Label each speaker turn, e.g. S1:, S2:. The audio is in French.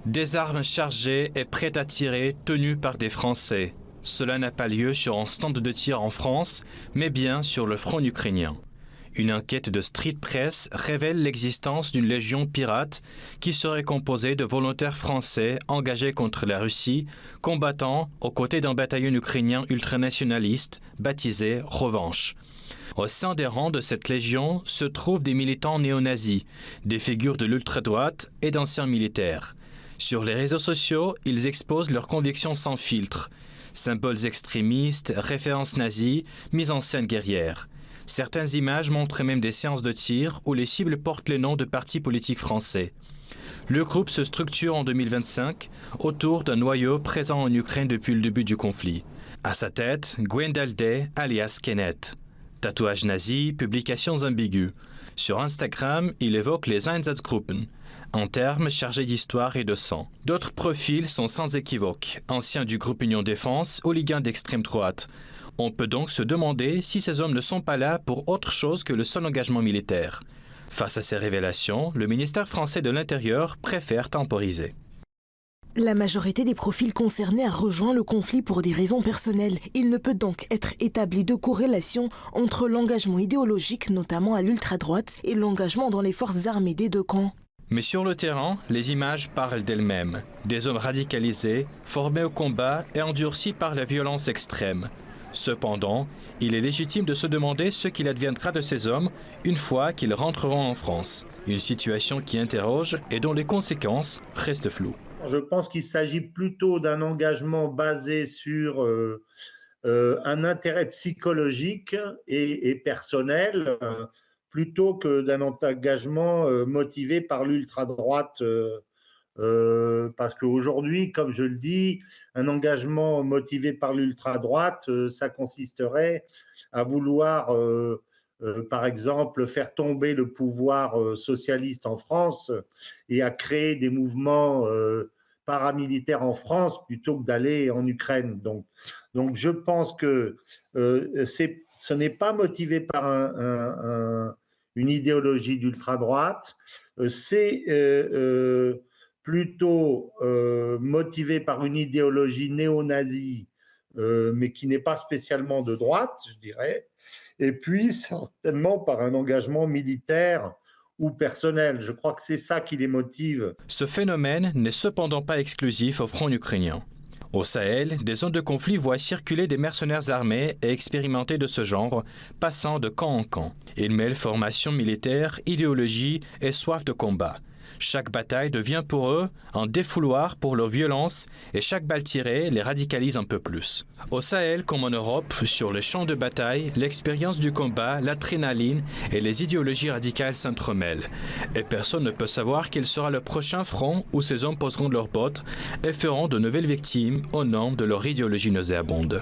S1: Des armes chargées et prêtes à tirer tenues par des Français. Cela n'a pas lieu sur un stand de tir en France, mais bien sur le front ukrainien. Une enquête de Street Press révèle l'existence d'une légion pirate qui serait composée de volontaires français engagés contre la Russie, combattant aux côtés d'un bataillon ukrainien ultranationaliste baptisé Revanche. Au sein des rangs de cette légion se trouvent des militants néo-nazis, des figures de l'ultra-droite et d'anciens militaires. Sur les réseaux sociaux, ils exposent leurs convictions sans filtre. Symboles extrémistes, références nazies, mise en scène guerrière. Certaines images montrent même des séances de tir où les cibles portent les noms de partis politiques français. Le groupe se structure en 2025 autour d'un noyau présent en Ukraine depuis le début du conflit. À sa tête, Gwendalde alias Kenneth. Tatouages nazis, publications ambiguës. Sur Instagram, il évoque les Einsatzgruppen, en termes chargés d'histoire et de sang. D'autres profils sont sans équivoque, anciens du groupe Union Défense, hooligans d'extrême droite. On peut donc se demander si ces hommes ne sont pas là pour autre chose que le seul engagement militaire. Face à ces révélations, le ministère français de l'Intérieur préfère temporiser.
S2: La majorité des profils concernés a rejoint le conflit pour des raisons personnelles. Il ne peut donc être établi de corrélation entre l'engagement idéologique, notamment à l'ultra-droite, et l'engagement dans les forces armées des deux camps.
S1: Mais sur le terrain, les images parlent d'elles-mêmes. Des hommes radicalisés, formés au combat et endurcis par la violence extrême. Cependant, il est légitime de se demander ce qu'il adviendra de ces hommes une fois qu'ils rentreront en France. Une situation qui interroge et dont les conséquences restent floues.
S3: Je pense qu'il s'agit plutôt d'un engagement basé sur un intérêt psychologique et personnel, plutôt que d'un engagement motivé par l'ultra-droite. Parce qu'aujourd'hui, comme je le dis, un engagement motivé par l'ultra-droite, ça consisterait à vouloir, par exemple, faire tomber le pouvoir socialiste en France et à créer des mouvements paramilitaires en France plutôt que d'aller en Ukraine. Donc je pense que ce n'est pas motivé par une idéologie d'ultra-droite, c'est plutôt motivé par une idéologie néo-nazie, mais qui n'est pas spécialement de droite, je dirais, et puis certainement par un engagement militaire ou personnel. Je crois que c'est ça qui les motive.
S1: Ce phénomène n'est cependant pas exclusif au front ukrainien. Au Sahel, des zones de conflit voient circuler des mercenaires armés et expérimentés de ce genre, passant de camp en camp. Ils mêlent formation militaire, idéologie et soif de combat. Chaque bataille devient pour eux un défouloir pour leur violence et chaque balle tirée les radicalise un peu plus. Au Sahel comme en Europe, sur les champs de bataille, l'expérience du combat, l'adrénaline et les idéologies radicales s'entremêlent. Et personne ne peut savoir quel sera le prochain front où ces hommes poseront leurs bottes et feront de nouvelles victimes au nom de leur idéologie nauséabonde.